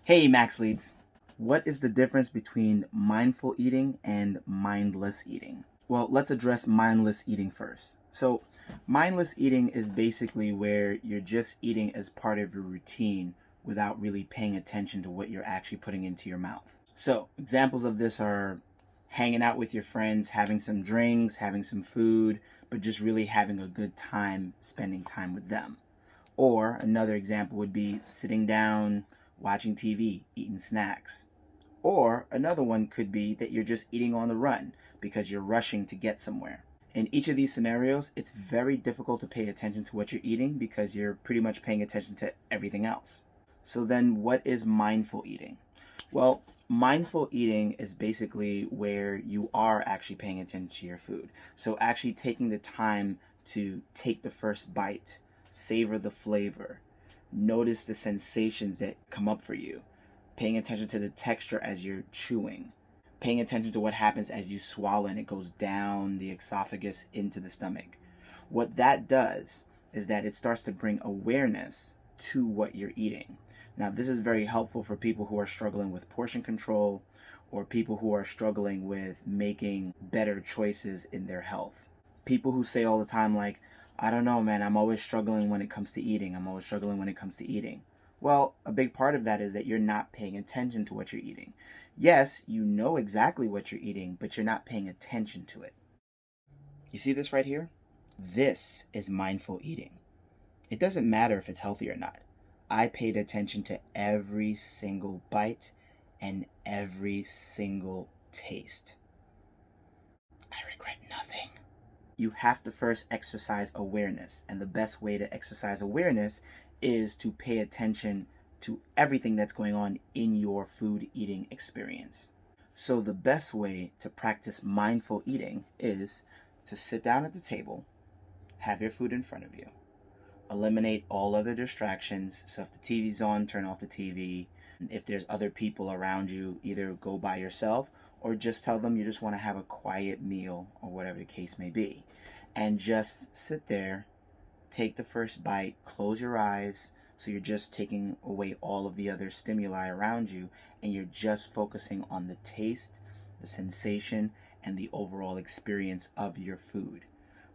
Hey, Max Leads. What is the difference between mindful eating and mindless eating? Well, let's address mindless eating first. So, mindless eating is basically where you're just eating as part of your routine without really paying attention to what you're actually putting into your mouth. So, examples of this are hanging out with your friends, having some drinks, having some food, but just really having a good time spending time with them. Or another example would be sitting down, watching TV, eating snacks. Or another one could be that you're just eating on the run because you're rushing to get somewhere. In each of these scenarios, it's very difficult to pay attention to what you're eating because you're pretty much paying attention to everything else. So then what is mindful eating? Well, mindful eating is basically where you are actually paying attention to your food. So actually taking the time to take the first bite, savor the flavor, notice the sensations that come up for you, paying attention to the texture as you're chewing, paying attention to what happens as you swallow and it goes down the esophagus into the stomach. What that does is that it starts to bring awareness to what you're eating. Now, this is very helpful for people who are struggling with portion control or people who are struggling with making better choices in their health. People who say all the time, like, I don't know, man, I'm always struggling when it comes to eating. I'm always struggling when it comes to eating. Well, a big part of that is that you're not paying attention to what you're eating. Yes, you know exactly what you're eating, but you're not paying attention to it. You see this right here? This is mindful eating. It doesn't matter if it's healthy or not. I paid attention to every single bite and every single taste. I regret nothing. You have to first exercise awareness. And the best way to exercise awareness is to pay attention to everything that's going on in your food eating experience. So, the best way to practice mindful eating is to sit down at the table, have your food in front of you, eliminate all other distractions. So, if the TV's on, turn off the TV. If there's other people around you, either go by yourself or just tell them you just want to have a quiet meal or whatever the case may be. And just sit there, take the first bite, close your eyes. So you're just taking away all of the other stimuli around you and you're just focusing on the taste, the sensation, and the overall experience of your food.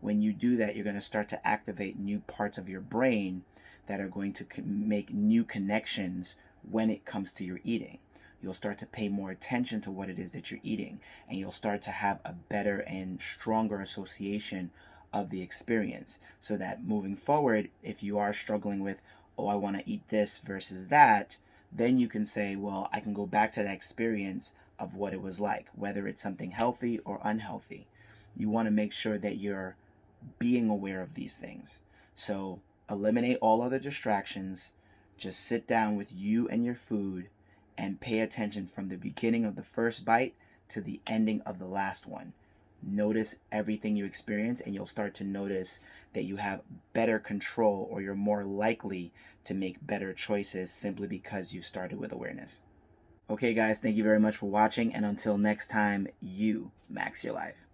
When you do that, you're going to start to activate new parts of your brain that are going to make new connections when it comes to your eating. You'll start to pay more attention to what it is that you're eating, and you'll start to have a better and stronger association of the experience, so that moving forward, if you are struggling with, oh, I want to eat this versus that, then you can say, well, I can go back to that experience of what it was like, whether it's something healthy or unhealthy. You want to make sure that you're being aware of these things. So eliminate all other distractions. Just sit down with you and your food and pay attention from the beginning of the first bite to the ending of the last one. Notice everything you experience, and you'll start to notice that you have better control, or you're more likely to make better choices simply because you started with awareness. Okay, guys, thank you very much for watching, and until next time, you max your life.